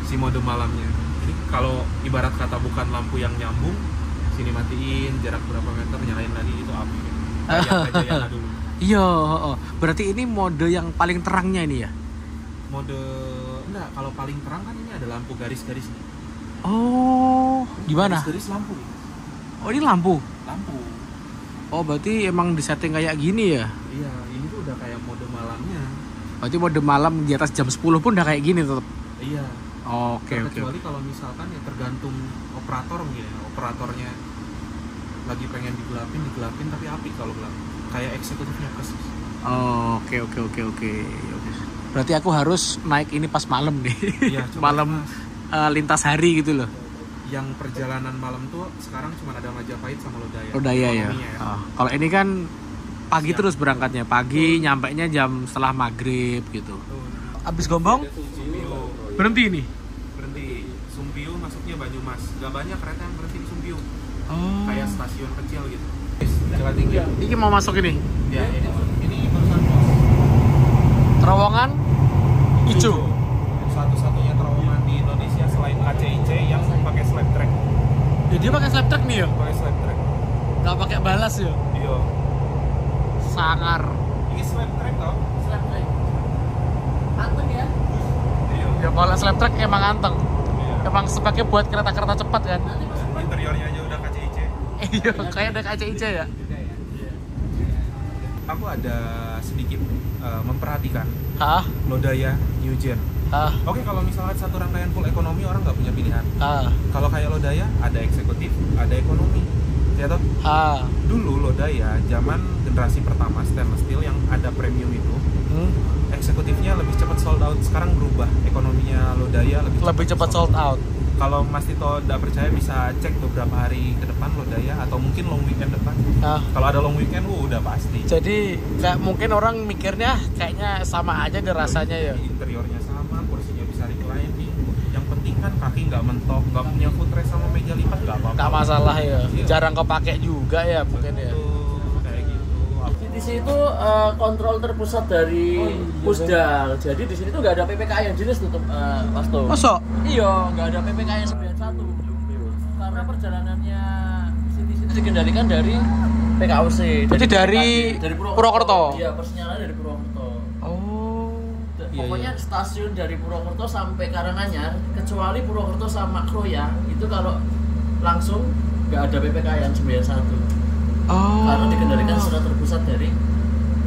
Speaker 2: si mode malamnya. Jadi kalau ibarat kata bukan lampu yang nyambung, sini matiin, jarak berapa meter nyalain lagi, itu api. Kayak Jayana dulu.
Speaker 1: Iya, oh. Berarti ini mode yang paling terangnya ini ya?
Speaker 2: Mode enggak, kalau paling terang kan ini ada lampu garis-garis nih.
Speaker 1: Oh, di mana?
Speaker 2: Garis-garis lampu.
Speaker 1: Oh, ini lampu.
Speaker 2: Lampu.
Speaker 1: Oh, berarti emang disetting kayak gini ya?
Speaker 2: Iya, ini tuh udah kayak mode malamnya.
Speaker 1: Berarti mode malam di atas jam 10 pun udah kayak gini tetap.
Speaker 2: Iya.
Speaker 1: Oke.
Speaker 2: Kecuali kalau misalkan ya tergantung operator mungkin ya. Operatornya lagi pengen digelapin tapi api kalau gelap. Kayak eksekutifnya persis.
Speaker 1: Oke. Berarti aku harus naik ini pas malam nih.
Speaker 2: Iya, coba
Speaker 1: malam lintas hari gitu loh.
Speaker 2: Yang perjalanan malam tuh sekarang cuma ada Majapahit sama Lodaya.
Speaker 1: Lodaya ya.
Speaker 2: Ekonominya
Speaker 1: Oh, kalau ini kan pagi terus berangkatnya. Pagi nyampainya jam setelah maghrib gitu. Abis Gombong
Speaker 2: Sumbio.
Speaker 1: berhenti ini.
Speaker 2: Berhenti. Sumbio masuknya Banyumas. Gak banyak kereta yang berhenti di Sumbio.
Speaker 1: Oh.
Speaker 2: Kayak stasiun kecil gitu. Jalan tinggi.
Speaker 1: Ini mau masuk ini.
Speaker 2: Ya, ini barusan bos.
Speaker 1: Terowongan hijau.
Speaker 2: Satu-satunya terowongan di Indonesia selain KCIC yang pakai slab track.
Speaker 1: Ya, dia pakai slab track nih ya.
Speaker 2: Pakai slab track.
Speaker 1: Nggak pakai balas ya.
Speaker 2: Iya.
Speaker 1: Sangar.
Speaker 2: Ini slab track tau?
Speaker 3: Slap track. Anteng ya.
Speaker 2: Iya.
Speaker 1: Ya kalau slab track emang anteng.
Speaker 2: Iya.
Speaker 1: Emang sebagai buat kereta-kereta cepat kan.
Speaker 3: Nanti pas
Speaker 2: Interiornya aja udah KCIC.
Speaker 1: Iya, kayak ada KCIC ya.
Speaker 2: Aku ada sedikit memperhatikan
Speaker 1: Hah?
Speaker 2: Lodaya New Gen.
Speaker 1: Hah?
Speaker 2: Oke, kalau misalnya satu rangkaian full ekonomi orang nggak punya pilihan.
Speaker 1: Hah?
Speaker 2: Kalau kayak Lodaya ada eksekutif, ada ekonomi. Ya toh?
Speaker 1: Hah?
Speaker 2: Dulu Lodaya zaman generasi pertama stainless steel yang ada premium itu, eksekutifnya lebih cepat sold out. Sekarang berubah, ekonominya Lodaya
Speaker 1: Lebih cepat sold out.
Speaker 2: Kalau Mas Tito tidak percaya bisa cek beberapa hari ke depan Lodaya atau mungkin long weekend depan.
Speaker 1: Hah?
Speaker 2: Kalau ada long weekend, udah pasti.
Speaker 1: Jadi kayak mungkin orang mikirnya kayaknya sama aja deh rasanya ya.
Speaker 2: Interiornya sama, kursinya bisa reclining. Yang penting kan kaki nggak mentok, nggak punya footrest sama meja lipat nggak apa-apa.
Speaker 1: Nggak masalah ya.
Speaker 2: Iya.
Speaker 1: Jarang kepake juga ya mungkin ya.
Speaker 2: Betul, kayak gitu.
Speaker 3: di sini tuh kontrol terpusat dari Pusdal. Jadi di sini tuh nggak ada PPKN jenis tuh Mas Tom.
Speaker 1: Masa?
Speaker 3: Iya, nggak ada PPKN 91. Karena perjalanannya sini dikendalikan dari PKOC.
Speaker 1: Berarti dari Purwokerto?
Speaker 3: Iya, persinyalan dari Purwokerto.
Speaker 1: Oh. Iya,
Speaker 3: Pokoknya
Speaker 1: iya.
Speaker 3: stasiun dari Purwokerto sampai Karanganyar, kecuali Purwokerto sama Kroya, itu kalau langsung nggak ada PPKN 91.
Speaker 1: Oh.
Speaker 3: Karena dikendalikan secara terpusat dari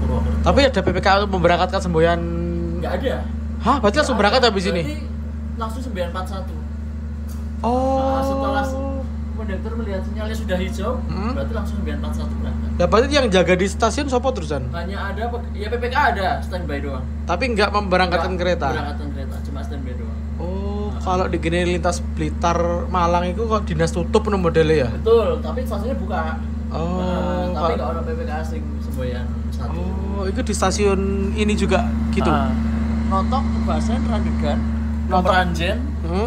Speaker 3: Purwokerto.
Speaker 1: Tapi ada PPK untuk memberangkatkan semboyan.
Speaker 3: Nggak ada.
Speaker 1: Hah? Berarti langsung berangkat habis ini?
Speaker 3: Berarti langsung 941.
Speaker 1: Oh.
Speaker 3: Nah, setelah kondektur melihat sinyalnya sudah hijau, berarti langsung 941 berangkat.
Speaker 1: Ya berarti yang jaga di stasiun siapa terusan?
Speaker 3: Hanya ada, ya PPK ada, standby doang.
Speaker 1: Tapi nggak memberangkatkan
Speaker 3: Nggak
Speaker 1: kereta?
Speaker 3: Memberangkatkan kereta, cuma standby doang.
Speaker 1: Oh, kalau di gini lintas Blitar Malang itu kok dinas tutup no modelnya ya?
Speaker 3: Betul, tapi stasiunnya buka.
Speaker 1: Oh,
Speaker 3: Tapi nggak ada PPK asing semboyan satu.
Speaker 1: Oh, itu di stasiun ini juga gitu?
Speaker 3: Notok, Kebasan, Randegan, Nomeranjen,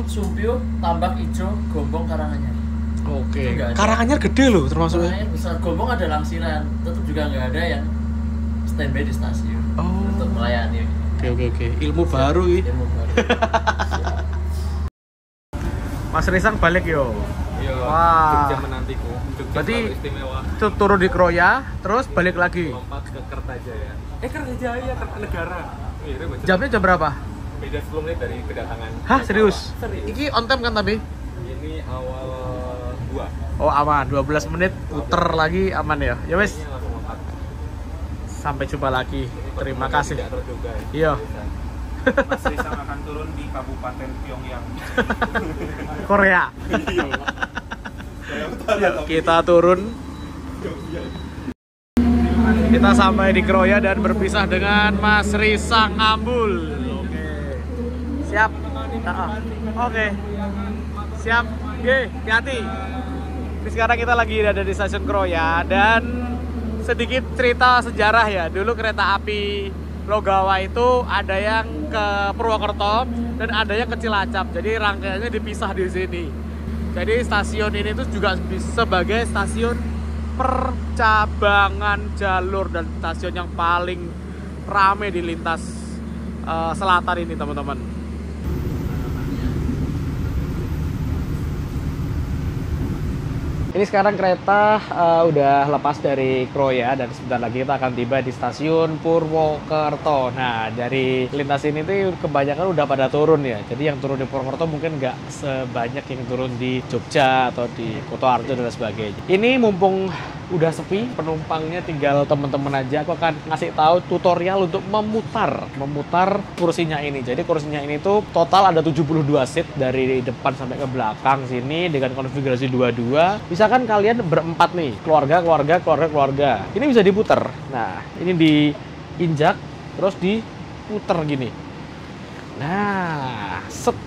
Speaker 3: Sumpio, Tambak, Ijo, Gombong, Karanganyar.
Speaker 1: Oke.
Speaker 3: Itu nggak ada.
Speaker 1: Karanganyar gede loh termasuknya.
Speaker 3: Karanganyar besar, Gombong ada langsiran, tetap juga nggak ada yang standby di stasiun untuk melayani.
Speaker 1: Oke. Ilmu baru ini.
Speaker 3: Ilmu baru.
Speaker 1: Mas Risang balik yo.
Speaker 2: Iya,
Speaker 1: Wah.
Speaker 2: Jogja menantiku. Jogja
Speaker 1: Berarti
Speaker 2: selalu istimewa.
Speaker 1: turun di Kroya, terus balik lagi.
Speaker 2: Lompat ke Kertajaya. Kertajaya, Kertanegara. Iya, baca.
Speaker 1: Jamnya jam berapa?
Speaker 2: Beda 10 menit dari kedatangan.
Speaker 1: Hah, serius?
Speaker 2: Serius.
Speaker 1: Iki on time kan tapi?
Speaker 2: Ini awal 2.
Speaker 1: Oh aman, 12 menit puter lagi aman ya. Ya wes.
Speaker 2: Ini langsung lompat.
Speaker 1: Sampai jumpa lagi. Terima kasih.
Speaker 2: Tidak terduga ya.
Speaker 1: Iya.
Speaker 2: Mas Risang akan turun di Kabupaten Pyongyang.
Speaker 1: Korea. Kita turun. Kita sampai di Kroya dan berpisah dengan Mas Risang Ambul. Oke. Siap. Oke. Siap. Oke, hati-hati. Ini sekarang kita lagi ada di stasiun Kroya dan sedikit cerita sejarah ya. Dulu kereta api Logawa itu ada yang ke Purwokerto dan ada yang ke Cilacap. Jadi rangkaiannya dipisah di sini. Jadi stasiun ini tuh juga sebagai stasiun percabangan jalur dan stasiun yang paling rame di lintas selatan ini, teman-teman. Ini sekarang kereta udah lepas dari Kroya dan sebentar lagi kita akan tiba di stasiun Purwokerto. Nah, dari lintas ini tuh kebanyakan udah pada turun ya. Jadi yang turun di Purwokerto mungkin nggak sebanyak yang turun di Jogja atau di Kutoarjo dan sebagainya. Ini mumpung udah sepi, penumpangnya tinggal teman-teman aja. Aku akan ngasih tahu tutorial untuk memutar kursinya ini. Jadi kursinya ini tuh total ada 72 seat dari depan sampai ke belakang sini dengan konfigurasi 22. Misalkan kalian berempat nih, keluarga. Ini bisa diputer. Nah, ini diinjak terus diputer gini. Nah, set.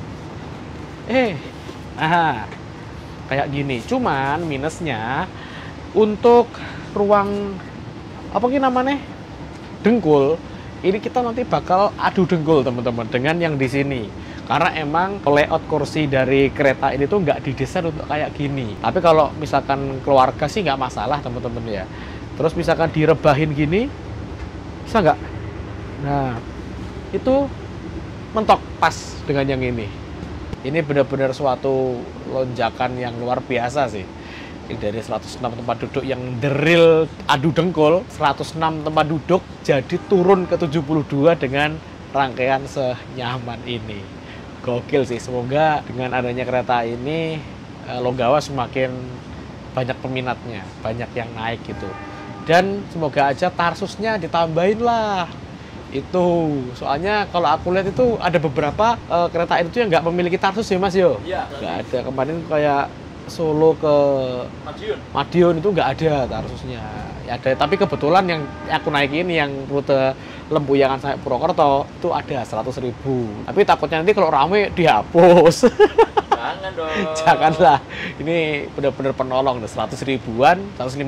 Speaker 1: Nah, kayak gini. Cuman minusnya untuk ruang apa sih namanya dengkul ini kita nanti bakal adu dengkul teman-teman dengan yang di sini karena emang layout kursi dari kereta ini tuh nggak didesain untuk kayak gini. Tapi kalau misalkan keluarga sih nggak masalah teman-teman ya. Terus misalkan direbahin gini bisa nggak? Nah itu mentok pas dengan yang ini. Ini benar-benar suatu lonjakan yang luar biasa sih. Dari 106 tempat duduk yang deril adu dengkul, 106 tempat duduk jadi turun ke 72 dengan rangkaian senyaman ini. Gokil sih, semoga dengan adanya kereta ini Logawa semakin banyak peminatnya, banyak yang naik gitu. Dan semoga aja tarsusnya ditambahin lah. Itu soalnya kalau aku lihat itu ada beberapa kereta itu yang nggak memiliki tarsus ya Mas yo.
Speaker 3: Iya.
Speaker 1: Nggak ada, kemarin kayak Solo ke Madiun itu nggak ada tarsusnya. Ya ada, tapi kebetulan yang aku naikin yang rute Lempuyangan sampai Purwokerto itu ada 100.000. Tapi takutnya nanti kalau rame dihapus.
Speaker 3: Jangan dong.
Speaker 1: Janganlah. Ini benar-benar penolong 100 ribuan, 105.000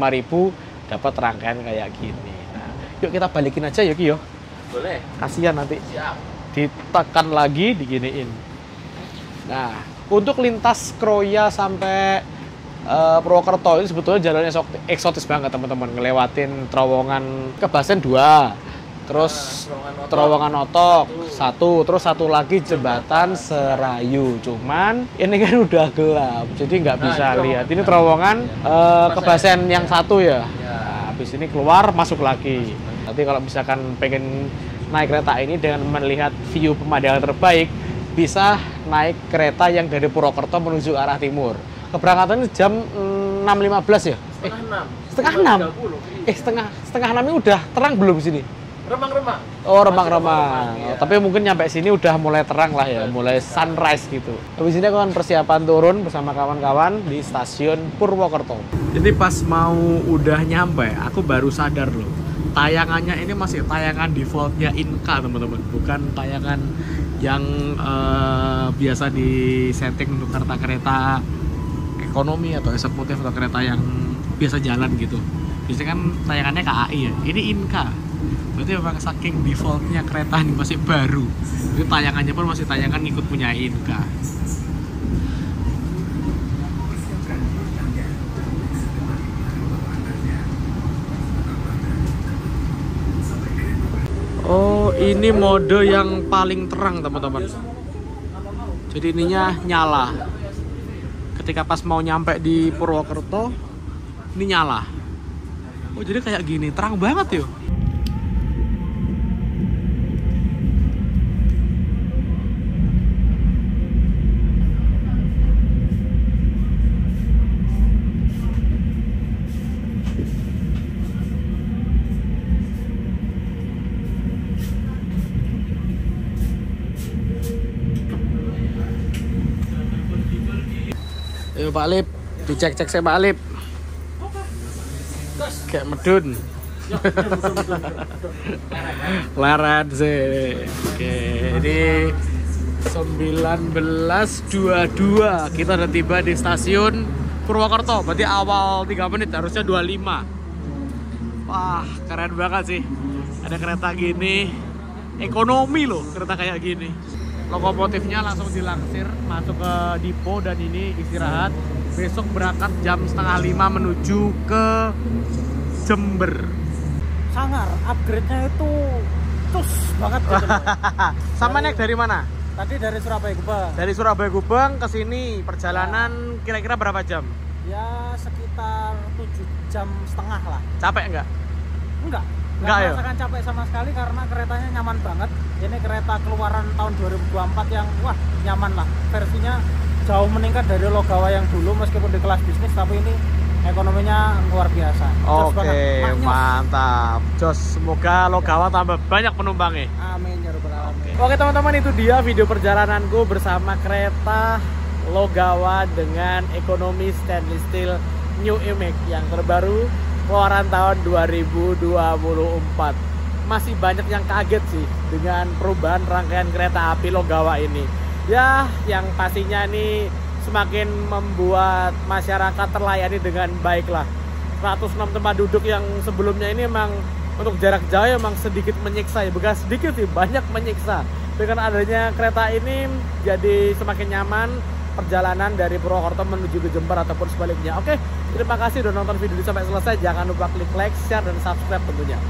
Speaker 1: dapat rangkaian kayak gini. Nah, yuk kita balikin aja yuk yo.
Speaker 3: Boleh.
Speaker 1: Kasihan nanti.
Speaker 3: Siap.
Speaker 1: Ditekan lagi diginiin. Nah, untuk lintas Kroya sampai Purwokerto ini sebetulnya jalannya eksotis banget teman-teman. Ngelewatin terowongan Kebasen 2, terus terowongan Otok 1, terus satu lagi jembatan Serayu. Cuman ini kan udah gelap, jadi nggak bisa lihat. Ini terowongan Kebasen yang 1 ya. Nah, habis ini keluar masuk lagi. Nanti kalau misalkan pengen naik kereta ini dengan melihat view pemandangan terbaik, bisa naik kereta yang dari Purwokerto menuju arah timur. Keberangkatan jam 6.15 ya? Setengah 6? Setengah 6 ini udah terang belum di sini?
Speaker 3: Remang-remang.
Speaker 1: Oh, remang-remang.
Speaker 3: Iya.
Speaker 1: Tapi mungkin nyampe sini udah mulai terang lah ya, mulai sunrise gitu. Habis ini aku akan persiapan turun bersama kawan-kawan di stasiun Purwokerto. Jadi pas mau udah nyampe, aku baru sadar loh. Tayangannya ini masih tayangan defaultnya Inka teman-teman, bukan tayangan yang biasa disetting untuk kereta-kereta ekonomi atau eksekutif atau kereta yang biasa jalan gitu. Biasanya kan tayangannya KAI ya, ini Inka. Berarti memang saking defaultnya kereta ini masih baru, jadi tayangannya pun masih tayangan ngikut punya Inka. Oh, ini mode yang paling terang teman-teman. Jadi ininya nyala. Ketika pas mau nyampe di Purwokerto, ini nyala. Oh, jadi kayak gini, terang banget yuk. Yuk Pak Lip, dicek-cek saya Pak Lip. Kayak medun. Leret sih. Oke, ini 19.22 kita udah tiba di stasiun Purwokerto. Berarti awal 3 menit, harusnya 25. Wah, keren banget sih. Ada kereta gini, ekonomi loh kereta kayak gini. Lokomotifnya langsung dilangsir masuk ke depo dan ini istirahat. Besok berangkat jam 4:30 menuju ke Jember.
Speaker 5: Sangar, upgrade-nya itu tus banget gitu.
Speaker 1: Sama naik dari mana?
Speaker 5: Tadi dari Surabaya Gubeng.
Speaker 1: Dari Surabaya Gubeng ke sini perjalanan kira-kira berapa jam?
Speaker 5: Ya sekitar 7,5 jam lah.
Speaker 1: Capek nggak?
Speaker 5: Enggak
Speaker 1: Ya?
Speaker 5: merasakan capek sama sekali karena keretanya nyaman banget. Ini kereta keluaran tahun 2024 yang wah nyaman lah. Versinya jauh meningkat dari Logawa yang dulu meskipun di kelas bisnis, tapi ini ekonominya luar biasa. Jos
Speaker 1: Oke,
Speaker 5: banget. Maknyos.
Speaker 1: mantap. Jos, semoga Logawa tambah banyak penumpangnya.
Speaker 5: Amin ya rabbal alamin.
Speaker 1: Oke teman-teman, itu dia video perjalananku bersama kereta Logawa dengan ekonomi stainless steel New Image yang terbaru keluaran tahun 2024. Masih banyak yang kaget sih dengan perubahan rangkaian kereta api Logawa ini. Ya, yang pastinya nih semakin membuat masyarakat terlayani dengan baik lah. 106 tempat duduk yang sebelumnya ini memang untuk jarak jauh emang sedikit menyiksa ya, bukan sedikit sih, banyak menyiksa. Dengan adanya kereta ini jadi semakin nyaman perjalanan dari Purwokerto menuju ke Jember ataupun sebaliknya. Oke, terima kasih udah nonton video ini sampai selesai. Jangan lupa klik like, share, dan subscribe tentunya.